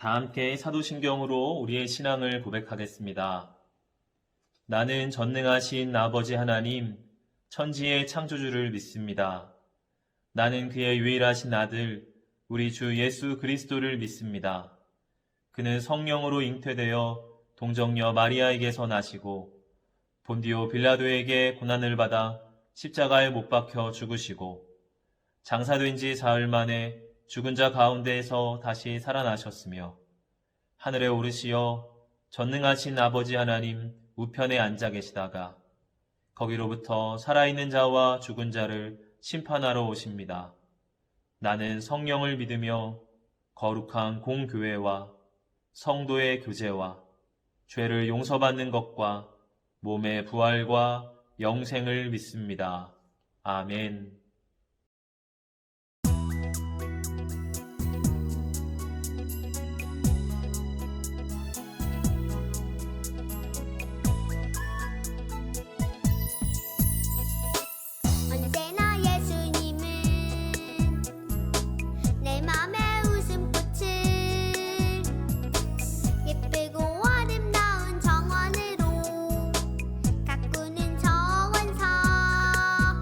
다 함께 사도신경으로 우리의 신앙을 고백하겠습니다. 나는 전능하신 아버지 하나님, 천지의 창조주를 믿습니다. 나는 그의 유일하신 아들, 우리 주 예수 그리스도를 믿습니다. 그는 성령으로 잉태되어 동정녀 마리아에게서 나시고 본디오 빌라도에게 고난을 받아 십자가에 못 박혀 죽으시고 장사된 지 사흘 만에 죽은 자 가운데에서 다시 살아나셨으며 하늘에 오르시어 전능하신 아버지 하나님 우편에 앉아 계시다가 거기로부터 살아있는 자와 죽은 자를 심판하러 오십니다. 나는 성령을 믿으며 거룩한 공교회와 성도의 교제와 죄를 용서받는 것과 몸의 부활과 영생을 믿습니다. 아멘. 언제나 예수님은 내 맘의 웃음꽃을 예쁘고 아름다운 정원으로 가꾸는 정원사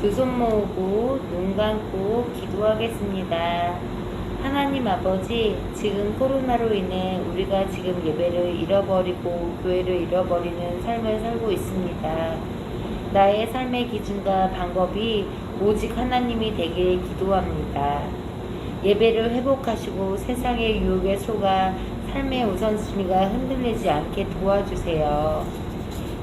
두 손 모으고 눈 감고 기도하겠습니다. 하나님 아버지, 지금 코로나로 인해 우리가 지금 예배를 잃어버리고 교회를 잃어버리는 삶을 살고 있습니다. 나의 삶의 기준과 방법이 오직 하나님이 되길 기도합니다. 예배를 회복하시고 세상의 유혹에 속아 삶의 우선순위가 흔들리지 않게 도와주세요.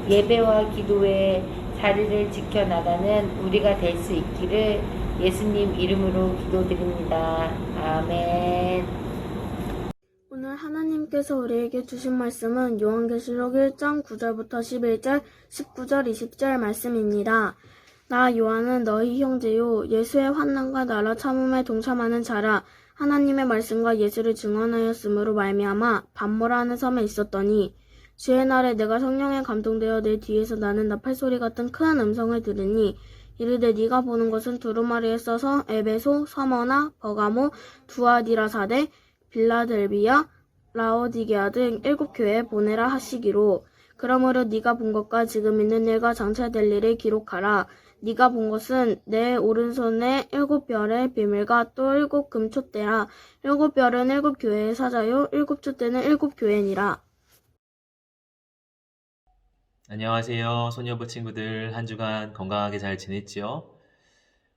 예배와 기도에 자리를 지켜나가는 우리가 될 수 있기를 예수님 이름으로 기도드립니다. 아멘. 오늘 하나님께서 우리에게 주신 말씀은 요한계시록 1장 9절부터 11절, 19절, 20절 말씀입니다. 나 요한은 너희 형제요 예수의 환난과 나라 참음에 동참하는 자라. 하나님의 말씀과 예수를 증언하였으므로 말미암아 반모라는 섬에 있었더니 주의 날에 내가 성령에 감동되어 내 뒤에서 나는 나팔소리 같은 큰 음성을 들으니 이르되 네가 보는 것은 두루마리에 써서 에베소, 서머나, 버가모, 두아디라 사대, 빌라델비아, 라오디게아 등 7교회에 보내라 하시기로. 그러므로 네가 본 것과 지금 있는 일과 장차 될 일을 기록하라. 네가 본 것은 내 오른손에 7별의 비밀과 또 7 금촛대라. 7별은 7교회의 사자요 7촛대는 7교회니라. 안녕하세요. 소녀부 친구들, 한 주간 건강하게 잘 지냈지요?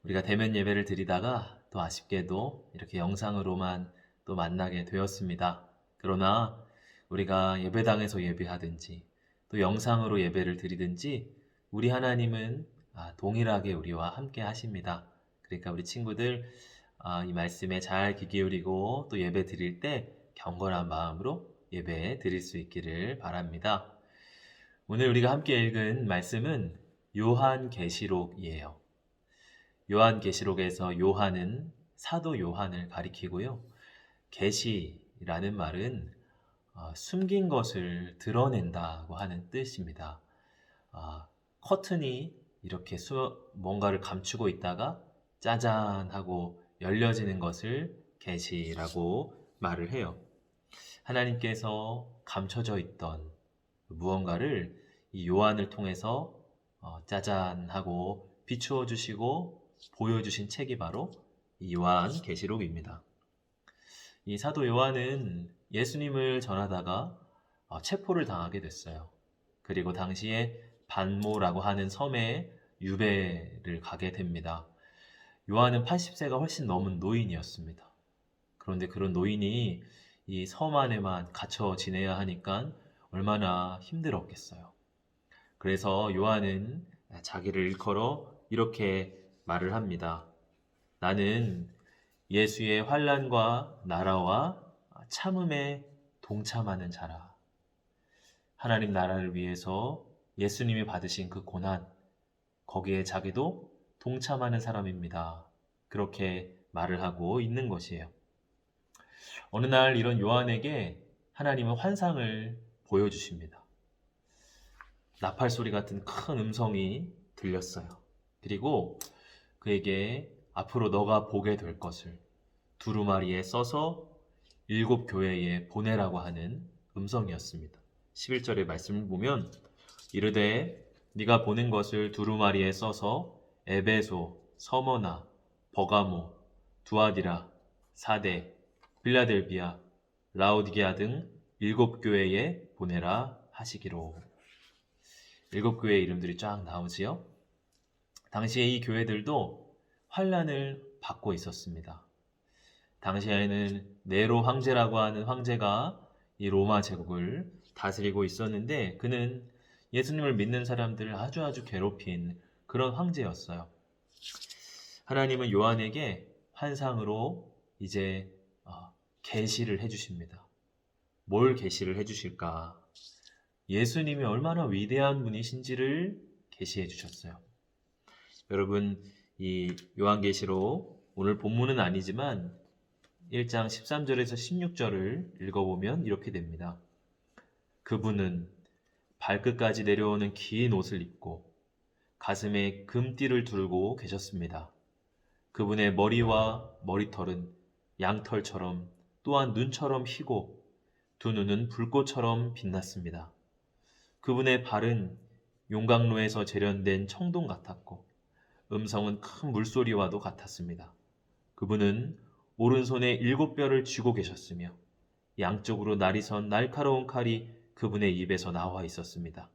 우리가 대면 예배를 드리다가 또 아쉽게도 이렇게 영상으로만 또 만나게 되었습니다. 그러나 우리가 예배당에서 예배하든지 또 영상으로 예배를 드리든지 우리 하나님은 동일하게 우리와 함께 하십니다. 그러니까 우리 친구들 이 말씀에 잘 귀 기울이고 또 예배 드릴 때 경건한 마음으로 예배 드릴 수 있기를 바랍니다. 오늘 우리가 함께 읽은 말씀은 요한계시록이에요. 요한계시록에서 요한은 사도 요한을 가리키고요. 계시라는 말은 숨긴 것을 드러낸다고 하는 뜻입니다. 커튼이 이렇게 뭔가를 감추고 있다가 짜잔 하고 열려지는 것을 계시라고 말을 해요. 하나님께서 감춰져 있던 무언가를 이 요한을 통해서 짜잔 하고 비추어 주시고 보여주신 책이 바로 이 요한계시록입니다. 이 사도 요한은 예수님을 전하다가 체포를 당하게 됐어요. 그리고 당시에 반모라고 하는 섬에 유배를 가게 됩니다. 요한은 80세가 훨씬 넘은 노인이었습니다. 그런데 그런 노인이 이 섬 안에만 갇혀 지내야 하니까 얼마나 힘들었겠어요. 그래서 요한은 자기를 일컬어 이렇게 말을 합니다. 나는 예수의 환난과 나라와 참음에 동참하는 자라. 하나님 나라를 위해서 예수님이 받으신 그 고난, 거기에 자기도 동참하는 사람입니다. 그렇게 말을 하고 있는 것이에요. 어느 날 이런 요한에게 하나님은 환상을 보여주십니다. 나팔소리 같은 큰 음성이 들렸어요. 그리고 그에게 앞으로 너가 보게 될 것을 두루마리에 써서 7교회에 보내라고 하는 음성이었습니다. 11절의 말씀을 보면 이르되 네가 보는 것을 두루마리에 써서 에베소, 서머나, 버가모, 두아디라, 사대, 빌라델비아, 라오디게아 등 7교회에 보내라 하시기로. 7교회의 이름들이 쫙 나오지요. 당시에 이 교회들도 환난을 받고 있었습니다. 당시에는 네로 황제라고 하는 황제가 이 로마 제국을 다스리고 있었는데 그는 예수님을 믿는 사람들을 아주 괴롭힌 그런 황제였어요. 하나님은 요한에게 환상으로 이제 계시를 해주십니다. 뭘 계시를 해주실까? 예수님이 얼마나 위대한 분이신지를 계시해 주셨어요. 여러분, 이 요한계시록 오늘 본문은 아니지만 1장 13절에서 16절을 읽어보면 이렇게 됩니다. 그분은 발끝까지 내려오는 긴 옷을 입고 가슴에 금띠를 두르고 계셨습니다. 그분의 머리와 머리털은 양털처럼 또한 눈처럼 희고 두 눈은 불꽃처럼 빛났습니다. 그분의 발은 용광로에서 재련된 청동 같았고 음성은 큰 물소리와도 같았습니다. 그분은 오른손에 7뼈를 쥐고 계셨으며 양쪽으로 날이 선 날카로운 칼이 그분의 입에서 나와 있었습니다.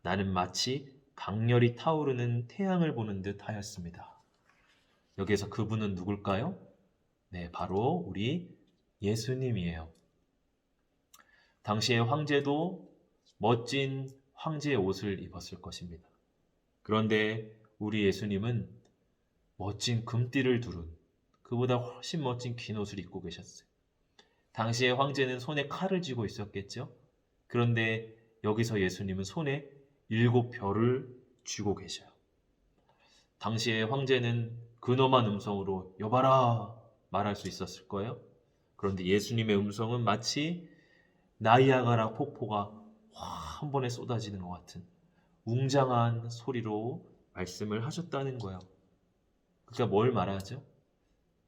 나는 마치 강렬히 타오르는 태양을 보는 듯 하였습니다. 여기에서 그분은 누굴까요? 네, 바로 우리 예수님이에요. 당시의 황제도 멋진 황제의 옷을 입었을 것입니다. 그런데 우리 예수님은 멋진 금띠를 두른 그보다 훨씬 멋진 긴 옷을 입고 계셨어요. 당시의 황제는 손에 칼을 쥐고 있었겠죠? 그런데 여기서 예수님은 손에 7벼를 쥐고 계셔요. 당시의 황제는 근엄한 음성으로 여봐라 말할 수 있었을 거예요. 그런데 예수님의 음성은 마치 나이아가라 폭포가 한 번에 쏟아지는 것 같은 웅장한 소리로 말씀을 하셨다는 거예요. 그러니까 뭘 말하죠?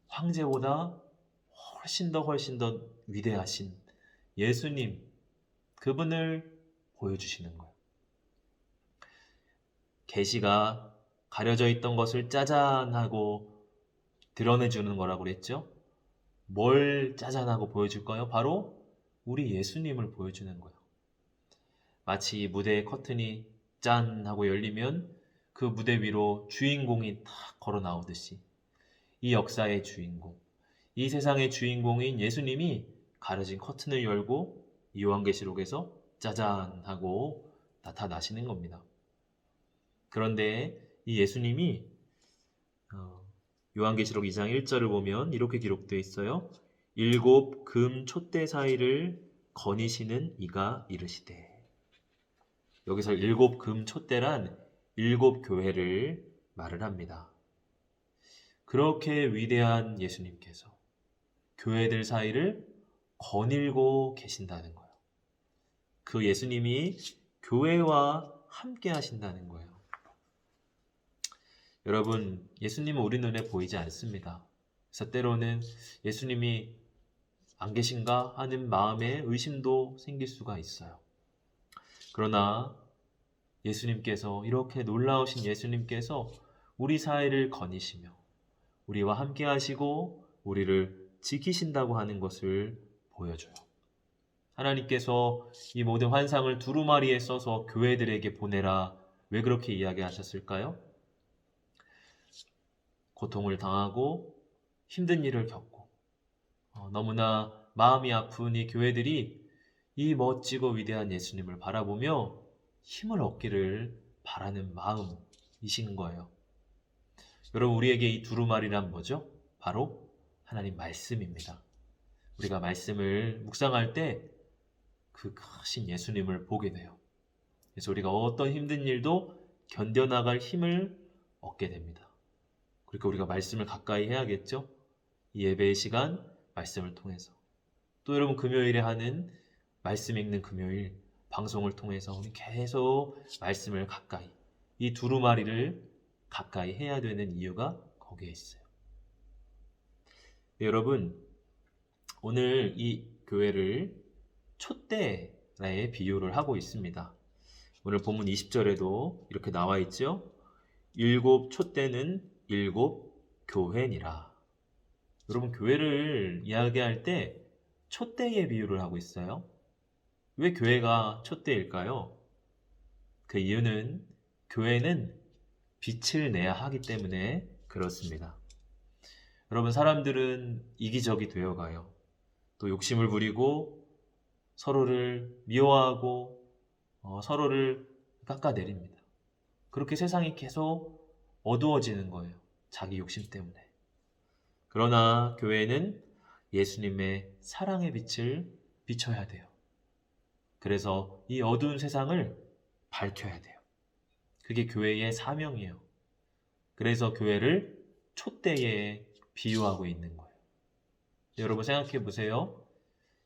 황제보다 훨씬 더 위대하신 예수님, 그분을 보여주시는 거예요. 계시가 가려져 있던 것을 짜잔하고 드러내주는 거라고 그랬죠? 뭘 짜잔하고 보여줄까요? 바로 우리 예수님을 보여주는 거예요. 마치 무대의 커튼이 짠 하고 열리면 그 무대 위로 주인공이 탁 걸어 나오듯이 이 역사의 주인공, 이 세상의 주인공인 예수님이 가려진 커튼을 열고 요한계시록에서 짜잔 하고 나타나시는 겁니다. 그런데 이 예수님이 요한계시록 2장 1절을 보면 이렇게 기록되어 있어요. 7 금 촛대 사이를 거니시는 이가 이르시되. 여기서 7 금 촛대란 7 교회를 말을 합니다. 그렇게 위대한 예수님께서 교회들 사이를 거닐고 계신다는 거예요. 그 예수님이 교회와 함께 하신다는 거예요. 여러분, 예수님은 우리 눈에 보이지 않습니다. 그래서 때로는 예수님이 안 계신가 하는 마음에 의심도 생길 수가 있어요. 그러나 예수님께서, 이렇게 놀라우신 예수님께서 우리 사이를 거니시며 우리와 함께 하시고 우리를 지키신다고 하는 것을 보여줘요. 하나님께서 이 모든 환상을 두루마리에 써서 교회들에게 보내라. 왜 그렇게 이야기하셨을까요? 고통을 당하고 힘든 일을 겪고 너무나 마음이 아픈 이 교회들이 이 멋지고 위대한 예수님을 바라보며 힘을 얻기를 바라는 마음이신 거예요. 여러분, 우리에게 이 두루마리란 뭐죠? 바로 하나님 말씀입니다. 우리가 말씀을 묵상할 때 그 크신 예수님을 보게 돼요. 그래서 우리가 어떤 힘든 일도 견뎌나갈 힘을 얻게 됩니다. 그러니까 우리가 말씀을 가까이 해야겠죠? 이 예배의 시간 말씀을 통해서. 또 여러분, 금요일에 하는 말씀 읽는 금요일 방송을 통해서 우리 계속 말씀을 가까이, 이 두루마리를 가까이 해야 되는 이유가 거기에 있어요. 네, 여러분, 오늘 이 교회를 촛대에 비유를 하고 있습니다. 오늘 본문 20절에도 이렇게 나와 있죠. 7 촛대는 7 교회니라. 여러분, 교회를 이야기할 때 촛대에 비유를 하고 있어요. 왜 교회가 촛대일까요? 그 이유는 교회는 빛을 내야 하기 때문에 그렇습니다. 여러분, 사람들은 이기적이 되어가요. 또 욕심을 부리고 서로를 미워하고 서로를 깎아내립니다. 그렇게 세상이 계속 어두워지는 거예요. 자기 욕심 때문에. 그러나 교회는 예수님의 사랑의 빛을 비춰야 돼요. 그래서 이 어두운 세상을 밝혀야 돼요. 그게 교회의 사명이에요. 그래서 교회를 촛대에 비유하고 있는 거예요. 여러분, 생각해 보세요.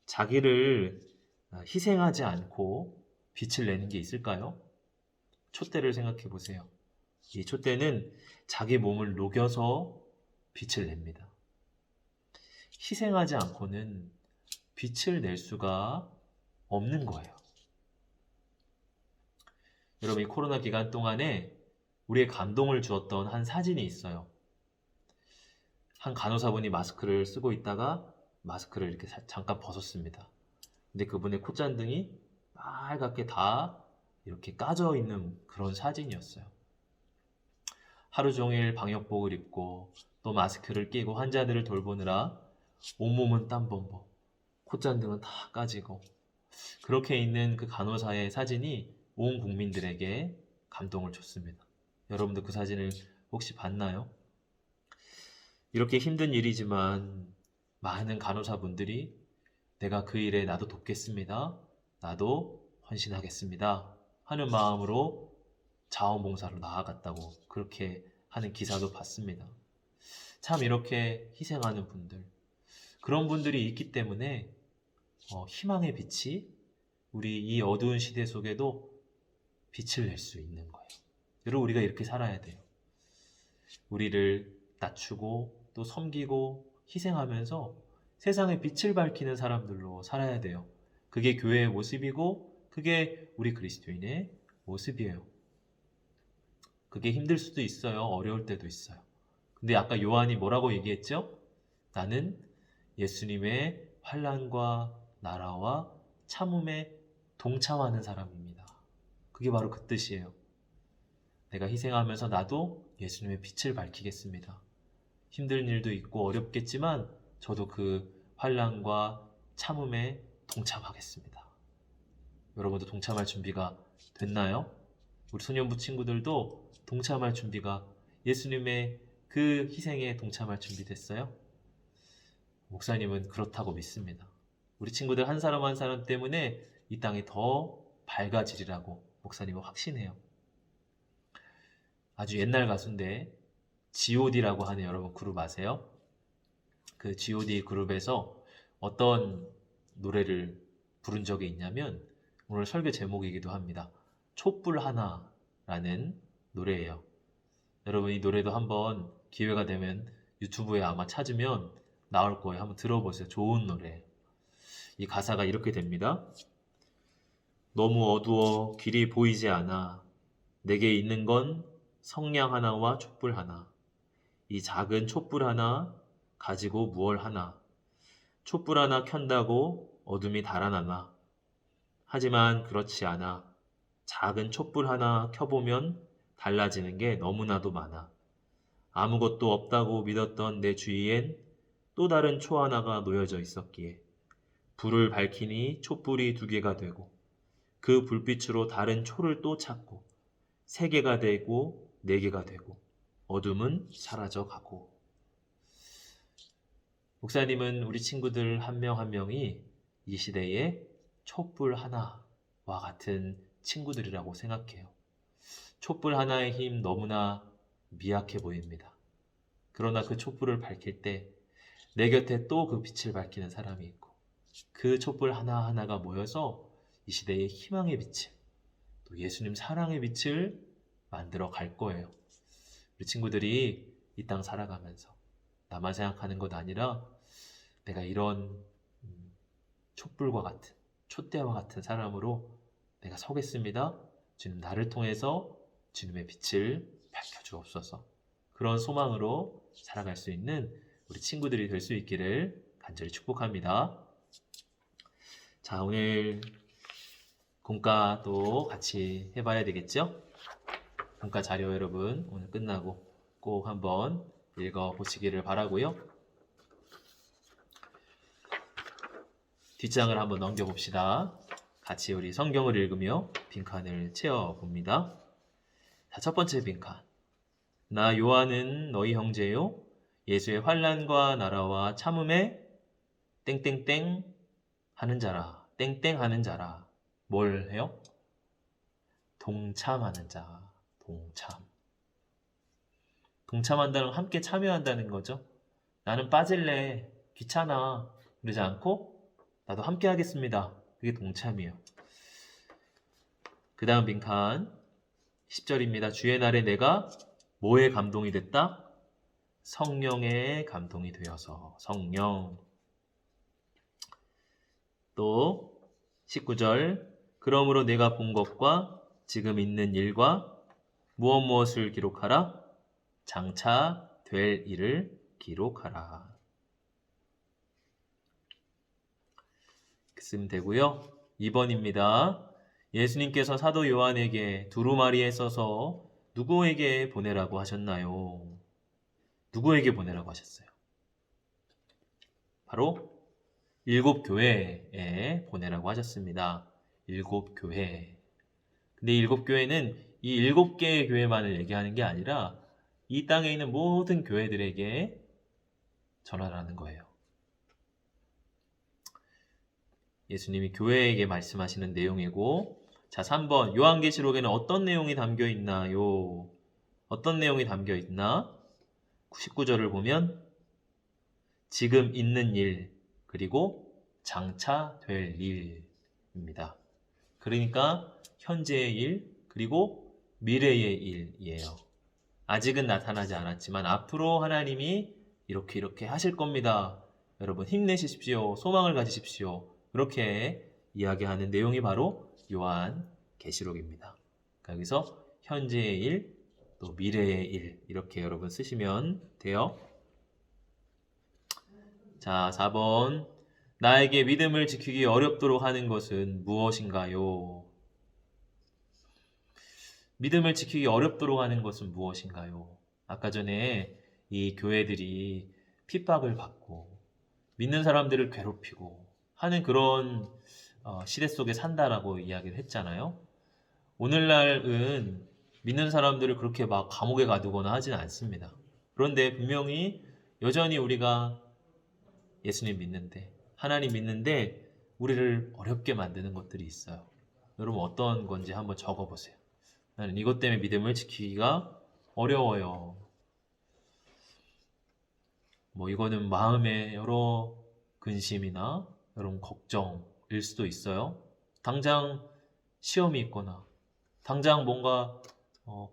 자기를 희생하지 않고 빛을 내는 게 있을까요? 촛대를 생각해 보세요. 이 촛대는 자기 몸을 녹여서 빛을 냅니다. 희생하지 않고는 빛을 낼 수가 없는 거예요. 여러분, 이 코로나 기간 동안에 우리의 감동을 주었던 한 사진이 있어요. 한 간호사분이 마스크를 쓰고 있다가 마스크를 이렇게 잠깐 벗었습니다. 근데 그분의 콧잔등이 빨갛게 다 이렇게 까져 있는 그런 사진이었어요. 하루 종일 방역복을 입고 또 마스크를 끼고 환자들을 돌보느라 온몸은 땀범벅, 콧잔등은 다 까지고 그렇게 있는 그 간호사의 사진이 온 국민들에게 감동을 줬습니다. 여러분도 그 사진을 혹시 봤나요? 이렇게 힘든 일이지만 많은 간호사분들이 내가 그 일에 나도 돕겠습니다. 나도 헌신하겠습니다. 하는 마음으로 자원봉사로 나아갔다고 그렇게 하는 기사도 봤습니다. 참 이렇게 희생하는 분들, 그런 분들이 있기 때문에 희망의 빛이 우리 이 어두운 시대 속에도 빛을 낼 수 있는 거예요. 여러분, 우리가 이렇게 살아야 돼요. 우리를 낮추고 또 섬기고 희생하면서 세상에 빛을 밝히는 사람들로 살아야 돼요. 그게 교회의 모습이고 그게 우리 그리스도인의 모습이에요. 그게 힘들 수도 있어요. 어려울 때도 있어요. 근데 아까 요한이 뭐라고 얘기했죠? 나는 예수님의 환난과 나라와 참음에 동참하는 사람입니다. 그게 바로 그 뜻이에요. 내가 희생하면서 나도 예수님의 빛을 밝히겠습니다. 힘든 일도 있고 어렵겠지만 저도 그 환난과 참음에 동참하겠습니다. 여러분도 동참할 준비가 됐나요? 우리 소년부 친구들도 동참할 준비가, 예수님의 그 희생에 동참할 준비 됐어요? 목사님은 그렇다고 믿습니다. 우리 친구들 한 사람 한 사람 때문에 이 땅이 더 밝아지리라고 목사님은 확신해요. 아주 옛날 가수인데 G.O.D라고 하는 여러분 그룹 아세요? 그 G.O.D 그룹에서 어떤 노래를 부른 적이 있냐면 오늘 설교 제목이기도 합니다. 촛불 하나라는 노래예요. 여러분 이 노래도 한번 기회가 되면 유튜브에 아마 찾으면 나올 거예요. 한번 들어보세요. 좋은 노래. 이 가사가 이렇게 됩니다. 너무 어두워 길이 보이지 않아. 내게 있는 건 성냥 하나와 촛불 하나. 이 작은 촛불 하나 가지고 무얼 하나. 촛불 하나 켠다고 어둠이 달아나나. 하지만 그렇지 않아. 작은 촛불 하나 켜보면 달라지는 게 너무나도 많아. 아무것도 없다고 믿었던 내 주위엔 또 다른 초 하나가 놓여져 있었기에 불을 밝히니 촛불이 2개가 되고 그 불빛으로 다른 초를 또 찾고 3개가 되고 4개가 되고 어둠은 사라져 가고. 목사님은 우리 친구들 한 명 한 명이 이 시대의 촛불 하나와 같은 친구들이라고 생각해요. 촛불 하나의 힘 너무나 미약해 보입니다. 그러나 그 촛불을 밝힐 때 내 곁에 또 그 빛을 밝히는 사람이 있고 그 촛불 하나하나가 모여서 이 시대의 희망의 빛을, 또 예수님 사랑의 빛을 만들어 갈 거예요. 우리 친구들이 이 땅 살아가면서 나만 생각하는 것 아니라 내가 이런 촛불과 같은, 촛대와 같은 사람으로 내가 서겠습니다. 주님 나를 통해서 주님의 빛을 밝혀주옵소서. 그런 소망으로 살아갈 수 있는 우리 친구들이 될 수 있기를 간절히 축복합니다. 자, 오늘 공과도 같이 해봐야 되겠죠? 공과 자료 여러분 오늘 끝나고 꼭 한번 읽어보시기를 바라고요. 뒷장을 한번 넘겨봅시다. 같이 우리 성경을 읽으며 빈칸을 채워봅니다. 자, 첫 번째 빈칸. 나 요한은 너희 형제요 예수의 환난과 나라와 참음에 땡땡땡 하는 자라. 땡땡 하는 자라. 뭘 해요? 동참하는 자. 동참. 동참한다는 건 함께 참여한다는 거죠. 나는 빠질래. 귀찮아. 그러지 않고 나도 함께 하겠습니다. 그게 동참이에요. 그 다음 빈칸 10절입니다. 주의 날에 내가 뭐에 감동이 됐다? 성령의 감동이 되어서. 성령. 또 19절 그러므로 내가 본 것과 지금 있는 일과 무엇을 기록하라? 장차 될 일을 기록하라. 이렇게 쓰면 되고요. 2번입니다. 예수님께서 사도 요한에게 두루마리에 써서 누구에게 보내라고 하셨나요? 누구에게 보내라고 하셨어요? 바로 7 교회에 보내라고 하셨습니다. 7 교회. 근데 7 교회는 이 7개의 교회만을 얘기하는 게 아니라 이 땅에 있는 모든 교회들에게 전하라는 거예요. 예수님이 교회에게 말씀하시는 내용이고, 자, 3번. 요한계시록에는 어떤 내용이 담겨 있나요? 어떤 내용이 담겨 있나? 19절을 보면 지금 있는 일, 그리고 장차 될 일입니다. 그러니까 현재의 일, 그리고 미래의 일이에요. 아직은 나타나지 않았지만 앞으로 하나님이 이렇게 하실 겁니다. 여러분 힘내십시오. 소망을 가지십시오. 그렇게 이야기하는 내용이 바로 요한계시록입니다. 그러니까 여기서 현재의 일, 또 미래의 일 이렇게 여러분 쓰시면 돼요. 자, 4번. 나에게 믿음을 지키기 어렵도록 하는 것은 무엇인가요? 믿음을 지키기 어렵도록 하는 것은 무엇인가요? 아까 전에 이 교회들이 핍박을 받고 믿는 사람들을 괴롭히고 하는 그런 시대 속에 산다라고 이야기를 했잖아요. 오늘날은 믿는 사람들을 그렇게 막 감옥에 가두거나 하지는 않습니다. 그런데 분명히 여전히 우리가 예수님 믿는데, 하나님 믿는데 우리를 어렵게 만드는 것들이 있어요. 여러분 어떤 건지 한번 적어보세요. 나는 이것 때문에 믿음을 지키기가 어려워요. 이거는 마음의 여러 근심이나 여러분 걱정일 수도 있어요. 당장 시험이 있거나 당장 뭔가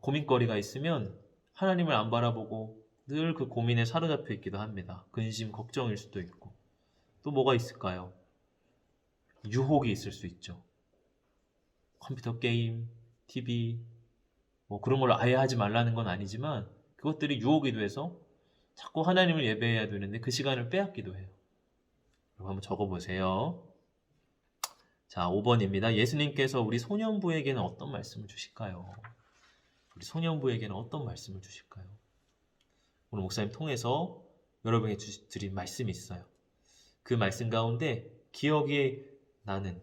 고민거리가 있으면 하나님을 안 바라보고 늘 그 고민에 사로잡혀 있기도 합니다. 근심, 걱정일 수도 있고. 또 뭐가 있을까요? 유혹이 있을 수 있죠. 컴퓨터 게임, TV, 그런 걸 아예 하지 말라는 건 아니지만 그것들이 유혹이 돼서 자꾸 하나님을 예배해야 되는데 그 시간을 빼앗기도 해요. 여러분 한번 적어보세요. 자, 5번입니다. 예수님께서 우리 소년부에게는 어떤 말씀을 주실까요? 우리 소년부에게는 어떤 말씀을 주실까요? 오늘 목사님 통해서 여러분에게 드린 말씀이 있어요. 그 말씀 가운데 기억이 나는,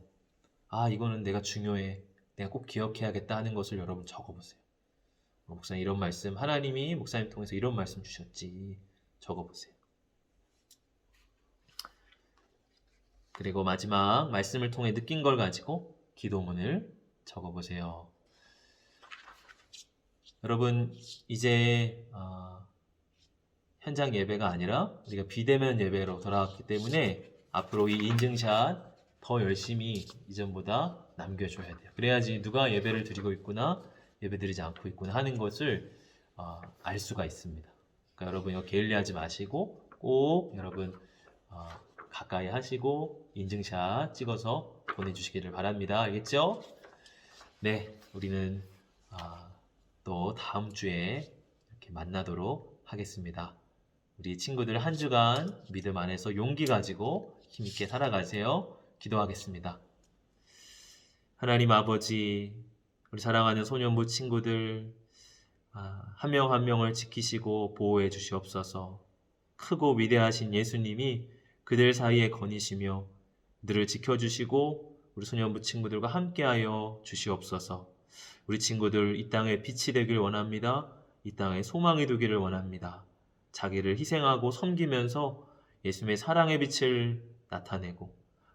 이거는 내가 중요해, 내가 꼭 기억해야겠다 하는 것을 여러분 적어보세요. 목사님 이런 말씀, 하나님이 목사님 통해서 이런 말씀 주셨지, 적어보세요. 그리고 마지막 말씀을 통해 느낀 걸 가지고 기도문을 적어보세요. 여러분 이제 현장 예배가 아니라 우리가 비대면 예배로 돌아왔기 때문에 앞으로 이 인증샷 더 열심히 이전보다 남겨줘야 돼요. 그래야지 누가 예배를 드리고 있구나, 예배 드리지 않고 있구나 하는 것을 알 수가 있습니다. 그러니까 여러분 이거 게을리하지 마시고 꼭 여러분 가까이 하시고 인증샷 찍어서 보내주시기를 바랍니다. 알겠죠? 네, 우리는 또 다음 주에 이렇게 만나도록 하겠습니다. 우리 친구들 한 주간 믿음 안에서 용기 가지고 힘있게 살아가세요. 기도하겠습니다. 하나님 아버지, 우리 사랑하는 소년부 친구들 한 명 한 명을 지키시고 보호해 주시옵소서. 크고 위대하신 예수님이 그들 사이에 거니시며 그들을 지켜주시고 우리 소년부 친구들과 함께하여 주시옵소서. 우리 친구들 이 땅에 빛이 되길 원합니다. 이 땅에 소망이 되기를 원합니다. 자기를 희생하고 섬기면서 예수님의 사랑의 빛을 나타내고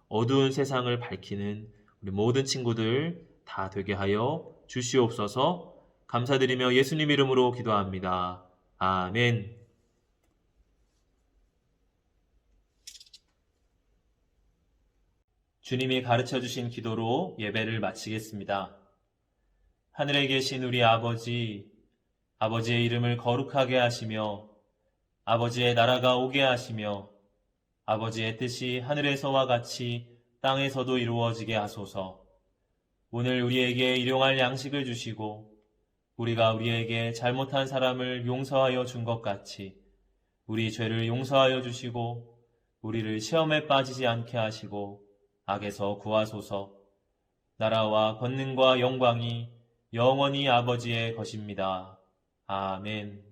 어두운 세상을 밝히는 우리 모든 친구들 다 되게 하여 주시옵소서. 감사드리며 예수님 이름으로 기도합니다. 아멘. 주님이 가르쳐주신 기도로 예배를 마치겠습니다. 하늘에 계신 우리 아버지, 아버지의 이름을 거룩하게 하시며 아버지의 나라가 오게 하시며 아버지의 뜻이 하늘에서와 같이 땅에서도 이루어지게 하소서. 오늘 우리에게 일용할 양식을 주시고 우리가 우리에게 잘못한 사람을 용서하여 준 것 같이 우리 죄를 용서하여 주시고 우리를 시험에 빠지지 않게 하시고 악에서 구하소서. 나라와 권능과 영광이 영원히 아버지의 것입니다. 아멘.